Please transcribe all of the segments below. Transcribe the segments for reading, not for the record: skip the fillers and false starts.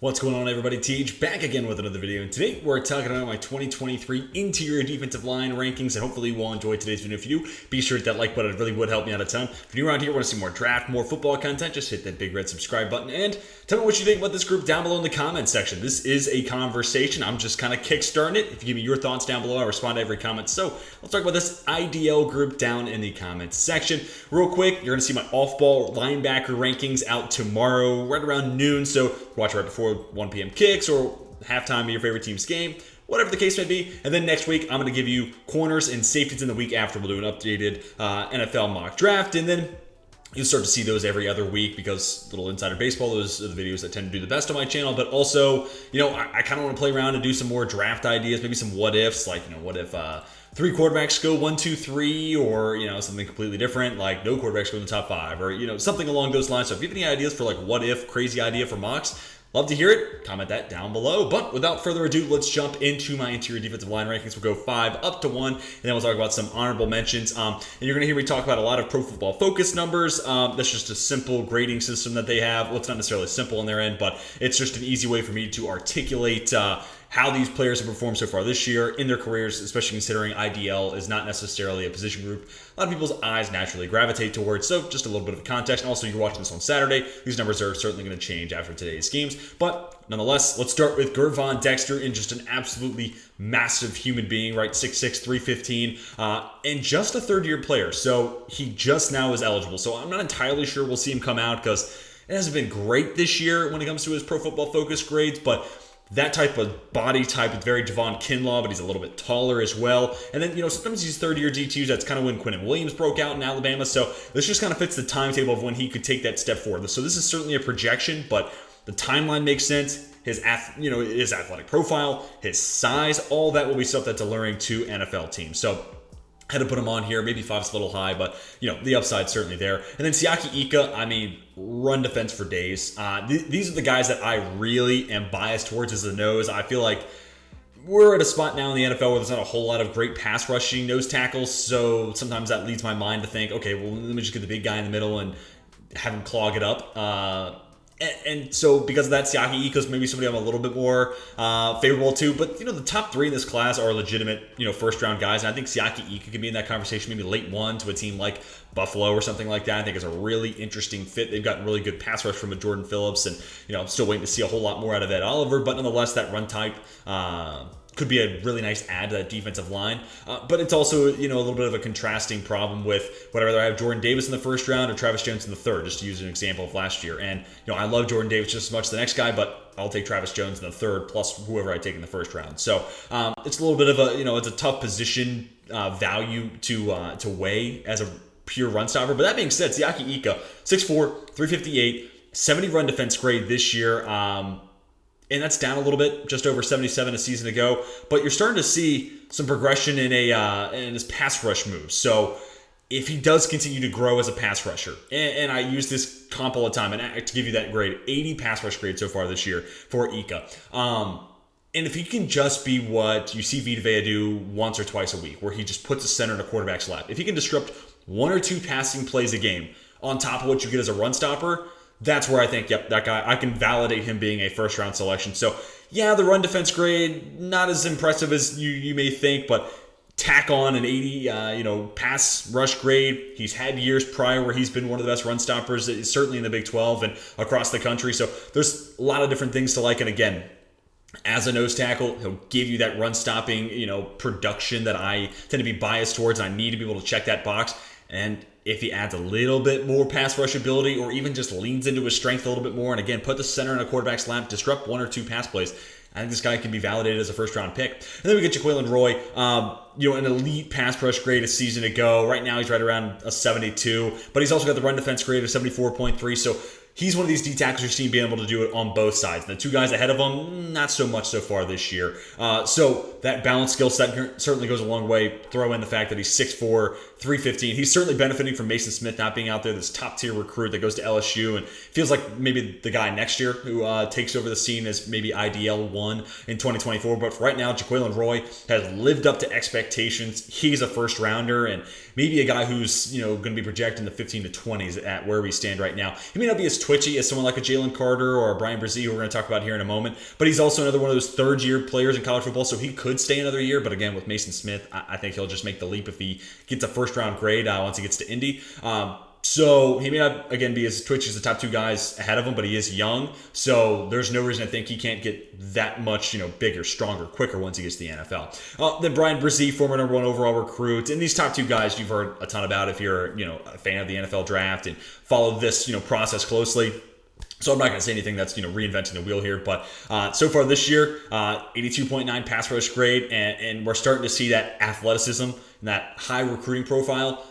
What's going on, everybody? Teach back again with another video, and today we're talking about my 2023 interior defensive line rankings, and hopefully you will enjoy today's video. If you do, be sure to hit that like button. It really would help me out a ton. If you're new around here, want to see more draft, more football content, just hit that big red subscribe button, and tell me what you think about this group down below in the comments section. This is a conversation. I'm just kind of kickstarting it. If you give me your thoughts down below, I respond to every comment. So let's talk about this IDL group down in the comments section. Real quick, you're going to see my off-ball linebacker rankings out tomorrow, right around noon, so watch right before 1 p.m. kicks or halftime of your favorite team's game, whatever the case may be. And then next week, I'm going to give you corners and safeties in the week after. We'll do an updated NFL mock draft, and then you'll start to see those every other week because little insider baseball, those are the videos that tend to do the best on my channel. But also, I kind of want to play around and do some more draft ideas, maybe some what ifs, like, what if 3 quarterbacks go 1, 2, 3, or, something completely different, like no quarterbacks go in the top 5, or, something along those lines. So if you have any ideas for like what if, crazy idea for mocks, love to hear it. Comment that down below. But without further ado, let's jump into my interior defensive line rankings. We'll go 5 up to 1, and then we'll talk about some honorable mentions. And you're going to hear me talk about a lot of Pro Football Focus numbers. That's just a simple grading system that they have. Well, it's not necessarily simple on their end, but it's just an easy way for me to articulate how these players have performed so far this year in their careers, especially considering IDL is not necessarily a position group a lot of people's eyes naturally gravitate towards. So just a little bit of context. And also, you're watching this on Saturday. These numbers are certainly going to change after today's games. But nonetheless, let's start with Gervon Dexter, and just an absolutely massive human being, right? 6'6", 315, and just a third-year player. So he just now is eligible. So I'm not entirely sure we'll see him come out because it hasn't been great this year when it comes to his Pro Football Focus grades, but that type of body type is very Javon Kinlaw, but he's a little bit taller as well. And then, sometimes these third-year DTs, that's kind of when Quinnen Williams broke out in Alabama. So this just kind of fits the timetable of when he could take that step forward. So this is certainly a projection, but the timeline makes sense. His athletic profile, his size, all that will be stuff that's alluring to NFL teams. So had to put him on here. Maybe 5's a little high, but the upside's certainly there. And then Siaki Ika, run defense for days. These are the guys that I really am biased towards as a nose. I feel like we're at a spot now in the NFL where there's not a whole lot of great pass rushing nose tackles. So sometimes that leads my mind to think, okay, well, let me just get the big guy in the middle and have him clog it up. And so because of that, Siaki Ika's maybe somebody I'm a little bit more favorable to. But, the top 3 in this class are legitimate, first-round guys. And I think Siaki Ika could be in that conversation, maybe late 1 to a team like Buffalo or something like that. I think it's a really interesting fit. They've gotten really good pass rush from a Jordan Phillips. And, I'm still waiting to see a whole lot more out of Ed Oliver. But nonetheless, that run type could be a really nice add to that defensive line. But it's also, a little bit of a contrasting problem with whether I have Jordan Davis in the first round or Travis Jones in the third, just to use an example of last year. And, I love Jordan Davis just as much as the next guy, but I'll take Travis Jones in the third plus whoever I take in the first round. So it's a little bit of a, it's a tough position value to weigh as a pure run stopper. But that being said, Siaki Ika, 6'4", 358, 70 run defense grade this year. And that's down a little bit, just over 77 a season ago. But you're starting to see some progression in his pass rush moves. So if he does continue to grow as a pass rusher, and I use this comp all the time, and to give you that grade, 80 pass rush grade so far this year for Ika. And if he can just be what you see Vita Vea do once or twice a week, where he just puts a center in a quarterback's lap, if he can disrupt 1 or 2 passing plays a game on top of what you get as a run stopper, that's where I think, yep, that guy, I can validate him being a first-round selection. So, yeah, the run defense grade, not as impressive as you may think, but tack on an 80, pass rush grade. He's had years prior where he's been one of the best run stoppers, certainly in the Big 12 and across the country. So there's a lot of different things to like. And again, as a nose tackle, he'll give you that run-stopping, production that I tend to be biased towards. I need to be able to check that box. And if he adds a little bit more pass rush ability or even just leans into his strength a little bit more and, again, put the center in a quarterback's lap, disrupt 1 or 2 pass plays, I think this guy can be validated as a first-round pick. And then we get Jaquelin Roy, an elite pass rush grade a season ago. Right now he's right around a 72, but he's also got the run defense grade of 74.3. So he's one of these D tackles you're seeing being able to do it on both sides. And the two guys ahead of him, not so much so far this year. So that balanced skill set certainly goes a long way. Throw in the fact that he's 6'4", 315. He's certainly benefiting from Mason Smith not being out there, this top-tier recruit that goes to LSU and feels like maybe the guy next year who takes over the scene as maybe IDL 1 in 2024. But for right now, Jaquelin Roy has lived up to expectations. He's a first-rounder and maybe a guy who's going to be projected in the 15 to 20s at where we stand right now. He may not be as twitchy as someone like a Jalen Carter or a Brian Brzee, who we're going to talk about here in a moment, but he's also another one of those third-year players in college football, so he could stay another year. But again, with Mason Smith, I think he'll just make the leap if he gets a first-round grade once he gets to Indy. So he may not, again, be as twitchy as the top two guys ahead of him, but he is young. So there's no reason to think he can't get that much, bigger, stronger, quicker once he gets to the NFL. Then Brian Brzee, former number 1 overall recruit. And these top two guys you've heard a ton about if you're, a fan of the NFL draft and follow this, process closely. So I'm not going to say anything that's, reinventing the wheel here. But so far this year, 82.9 pass rush grade. And we're starting to see that athleticism and that high recruiting profile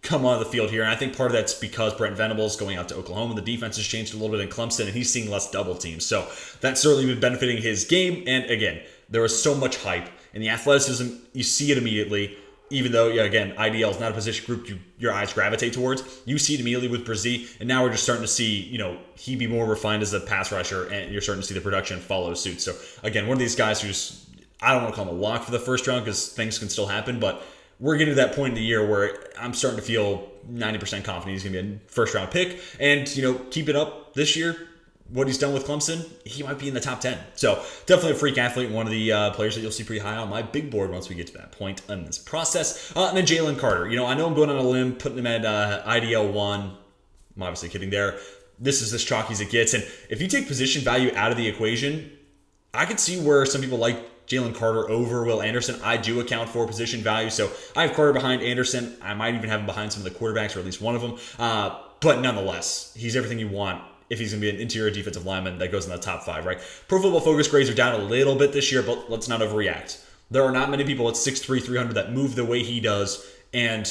come on the field here. And I think part of that's because Brent Venables going out to Oklahoma. The defense has changed a little bit in Clemson, and he's seeing less double teams. So that's certainly been benefiting his game. And again, there was so much hype. And the athleticism, you see it immediately. Even though, again, IDL is not a position group your eyes gravitate towards. You see it immediately with Brzee. And now we're just starting to see, he be more refined as a pass rusher. And you're starting to see the production follow suit. So again, one of these guys who's, I don't want to call him a lock for the first round because things can still happen. But we're getting to that point in the year where I'm starting to feel 90% confident he's going to be a first-round pick. And, keep it up this year. What he's done with Clemson, he might be in the top 10. So definitely a freak athlete, one of the players that you'll see pretty high on my big board once we get to that point in this process. And then Jalen Carter. I know I'm going on a limb, putting him at IDL 1. I'm obviously kidding there. This is as chalky as it gets. And if you take position value out of the equation, I could see where some people like Jalen Carter over Will Anderson. I do account for position value, so I have Carter behind Anderson. I might even have him behind some of the quarterbacks, or at least one of them. But nonetheless, he's everything you want if he's going to be an interior defensive lineman that goes in the top 5, right? Pro Football Focus grades are down a little bit this year, but let's not overreact. There are not many people at 6'3", 300 that move the way he does and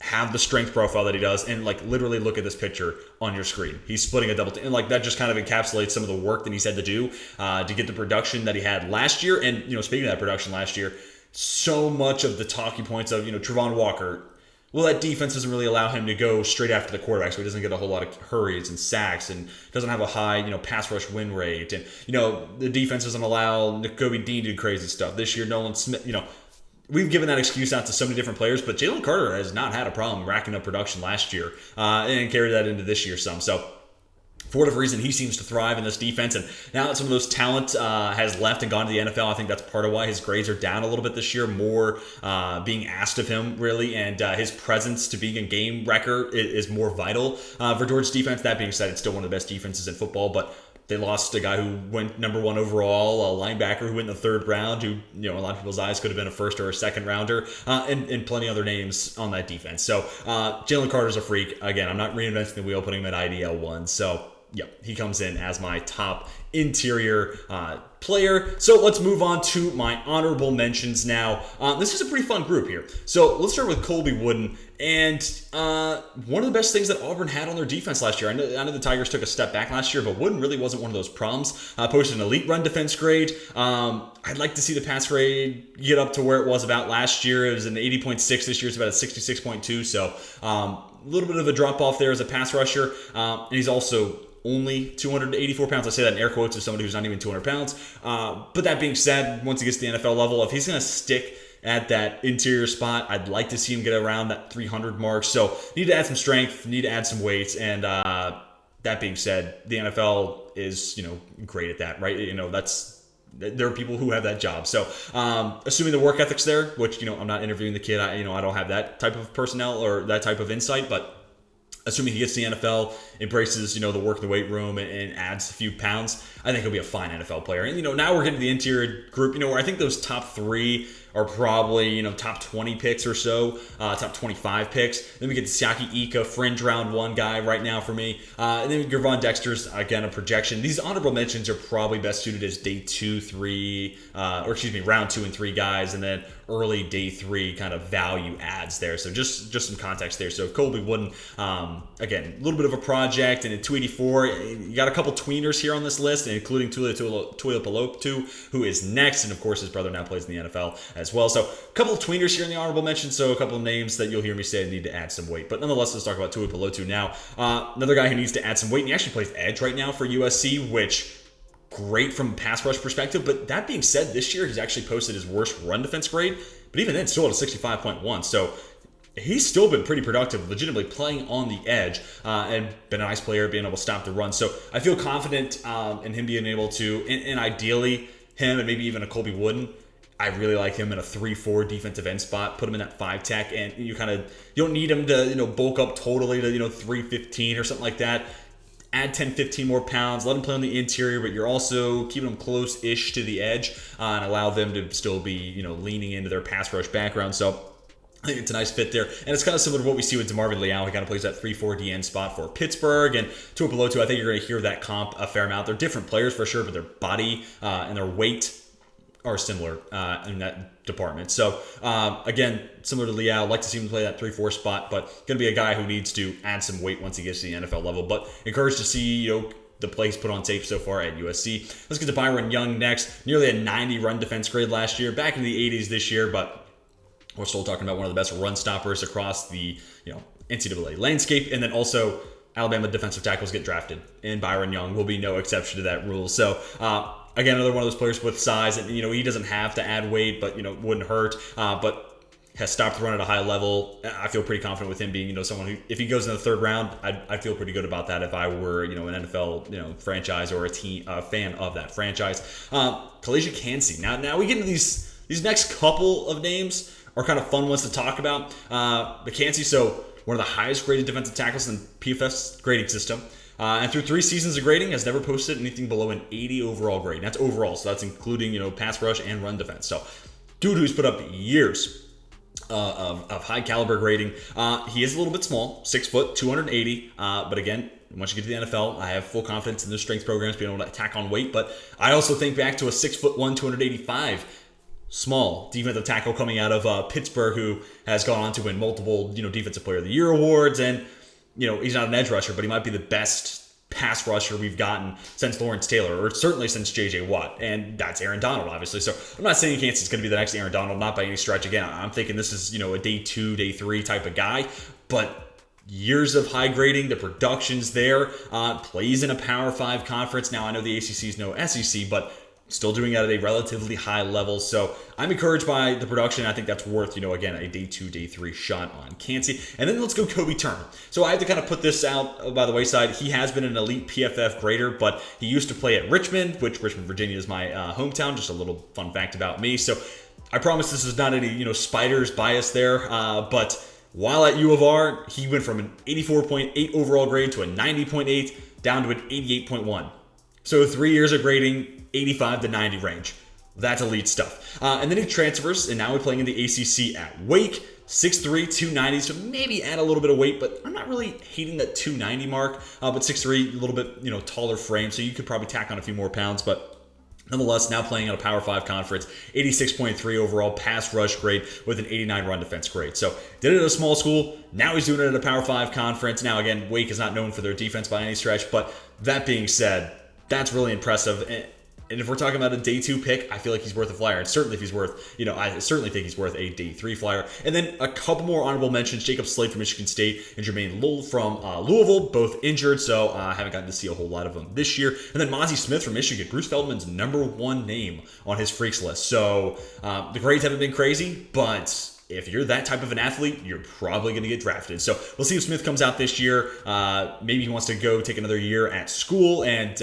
have the strength profile that he does. And literally look at this picture on your screen. He's splitting a double team. And that just kind of encapsulates some of the work that he's had to do to get the production that he had last year. And, speaking of that production last year, so much of the talking points of, Trevon Walker, well, that defense doesn't really allow him to go straight after the quarterback, so he doesn't get a whole lot of hurries and sacks and doesn't have a high, pass rush win rate. And, the defense doesn't allow Nakobe Dean to do crazy stuff. This year, Nolan Smith, we've given that excuse out to so many different players, but Jalen Carter has not had a problem racking up production last year and carried that into this year some. So for whatever reason, he seems to thrive in this defense. And now that some of those talent has left and gone to the NFL, I think that's part of why his grades are down a little bit this year. More being asked of him, really. And his presence to being a game wrecker is more vital for Georgia's defense. That being said, it's still one of the best defenses in football. But they lost a guy who went number 1 overall, a linebacker who went in the 3rd round, who, a lot of people's eyes could have been a first or a second rounder, and plenty other names on that defense. So Jalen Carter's a freak. Again, I'm not reinventing the wheel, putting him at IDL 1. So yeah, he comes in as my top interior player. So let's move on to my honorable mentions now. This is a pretty fun group here. So let's start with Colby Wooden. And one of the best things that Auburn had on their defense last year, I know the Tigers took a step back last year, but Wooden really wasn't one of those problems. Posted an elite run defense grade. I'd like to see the pass grade get up to where it was about last year. It was an 80.6 this year. It's about a 66.2. So a little bit of a drop off there as a pass rusher. And he's also only 284 pounds. I say that in air quotes as somebody who's not even 200 pounds. But that being said, once he gets to the NFL level, if he's going to stick at that interior spot, I'd like to see him get around that 300 mark. So need to add some strength, need to add some weight. And that being said, the NFL is, great at that, right? There are people who have that job. So assuming the work ethic's there, which, I'm not interviewing the kid. I don't have that type of personnel or that type of insight, but assuming he gets to the NFL, embraces, the work in the weight room and adds a few pounds, I think he'll be a fine NFL player. And, now we're getting to the interior group, where I think those top 3 are probably, top 20 picks or so, top 25 picks. Then we get the Siaki Ika, fringe round 1 guy right now for me. And then Gervon Dexter's, again, a projection. These honorable mentions are probably best suited as day 2, 3, round 2 and 3 guys, and then early day 3 kind of value adds there. So just some context there. So Colby Wooden, again, a little bit of a project, and at 284, you got a couple tweeners here on this list, including Tuipulotu, who is next, and of course his brother now plays in the NFL as well. So a couple of tweeners here in the honorable mention, so a couple of names that you'll hear me say need to add some weight. But nonetheless, let's talk about Tuipulotu now. Another guy who needs to add some weight, and he actually plays edge right now for USC, which great from a pass rush perspective. But that being said, this year he's actually posted his worst run defense grade, but even then still at a 65.1. So he's still been pretty productive, legitimately playing on the edge, and been a nice player, being able to stop the run. So I feel confident in him being able to, and ideally him and maybe even a Colby Wooden. I really like him in a 3-4 defensive end spot. Put him in that 5 tech, and you don't need him to bulk up totally to 315 or something like that. Add 10, 15 more pounds, let him play on the interior, but you're also keeping them close-ish to the edge, and allow them to still be leaning into their pass rush background. So I think it's a nice fit there. And it's kind of similar to what we see with DeMarvin Leal. He kind of plays that 3-4 DN spot for Pittsburgh. And Tuipulotu, I think you're going to hear that comp a fair amount. They're different players for sure, but their body and their weight are similar in that department. So, again, similar to Leal, like to see him play that 3-4 spot, but going to be a guy who needs to add some weight once he gets to the NFL level. But encouraged to see, the play he's put on tape so far at USC. Let's get to Byron Young next. Nearly a 90 run defense grade last year, back in the 80s this year, but we're still talking about one of the best run stoppers across the NCAA landscape. And then also Alabama defensive tackles get drafted, and Byron Young will be no exception to that rule. So again, another one of those players with size, and he doesn't have to add weight, but wouldn't hurt. But has stopped the run at a high level. I feel pretty confident with him being someone who, if he goes in the 3rd round, I'd feel pretty good about that if I were an NFL franchise or a fan of that franchise. Kalaja Kancey. Now we get into these next couple of names are kind of fun ones to talk about. But Kancey, so one of the highest graded defensive tackles in PFF's grading system. And through 3 seasons of grading, has never posted anything below an 80 overall grade. And that's overall, so that's including pass rush and run defense. So dude who's put up years of high caliber grading. He is a little bit small, 6 foot, 280. But again, once you get to the NFL, I have full confidence in their strength programs being able to attack on weight. But I also think back to a 6'1", 285 small defensive tackle coming out of Pittsburgh, who has gone on to win multiple Defensive Player of the Year awards. And he's not an edge rusher, but he might be the best pass rusher we've gotten since Lawrence Taylor, or certainly since J.J. Watt, and that's Aaron Donald, obviously. So I'm not saying Kansas going to be the next Aaron Donald, not by any stretch. Again, I'm thinking this is a day 2, day 3 type of guy, but years of high grading, the production's there. Plays in a Power 5 conference. Now I know the ACC is no SEC, but still doing it at a relatively high level. So I'm encouraged by the production. I think that's worth, again, a day 2, day 3 shot on Kancey. And then let's go Kobe Turner. So I have to kind of put this out by the wayside. He has been an elite PFF grader, but he used to play at Richmond, which Richmond, Virginia is my hometown. Just a little fun fact about me. So I promise this is not any, Spiders bias there. But while at U of R, he went from an 84.8 overall grade to a 90.8 down to an 88.1. So 3 years of grading, 85 to 90 range. That's elite stuff. And then he transfers, and now we're playing in the ACC at Wake. 6'3", 290, so maybe add a little bit of weight, but I'm not really hating that 290 mark. But 6'3", a little bit, taller frame, so you could probably tack on a few more pounds, but nonetheless, now playing at a Power 5 conference, 86.3 overall pass rush grade with an 89 run defense grade. So did it at a small school. Now he's doing it at a Power 5 conference. Now, again, Wake is not known for their defense by any stretch, but that being said, that's really impressive. And if we're talking about a day 2 pick, I feel like he's worth a flyer. And certainly if he's worth, I certainly think he's worth a day 3 flyer. And then a couple more honorable mentions. Jacob Slade from Michigan State and Jermaine Lowell from Louisville, both injured. So I haven't gotten to see a whole lot of them this year. And then Mozzie Smith from Michigan, Bruce Feldman's #1 name on his freaks list. So the grades haven't been crazy, but if you're that type of an athlete, you're probably going to get drafted. So we'll see if Smith comes out this year. Maybe he wants to go take another year at school and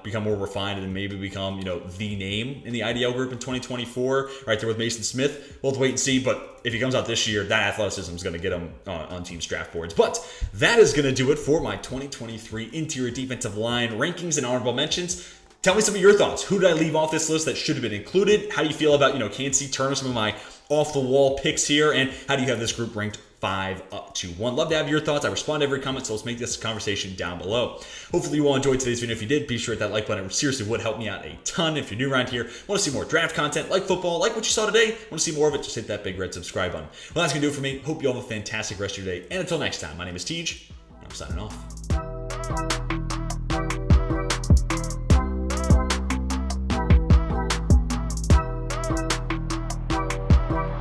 become more refined and maybe become, the name in the IDL group in 2024, right there with Mason Smith. We'll have to wait and see. But if he comes out this year, that athleticism is going to get him on teams' draft boards. But that is going to do it for my 2023 interior defensive line rankings and honorable mentions. Tell me some of your thoughts. Who did I leave off this list that should have been included? How do you feel about, KNC Turner, some of my off-the-wall picks here, and how do you have this group ranked 5 up to 1? Love to have your thoughts. I respond to every comment, so let's make this conversation down below. Hopefully you all enjoyed today's video. If you did, be sure to hit that like button. It seriously would help me out a ton. If you're new around here, want to see more draft content, like football, like what you saw today, want to see more of it, just hit that big red subscribe button. Well, that's going to do it for me. Hope you all have a fantastic rest of your day. And until next time, my name is Tej, and I'm signing off.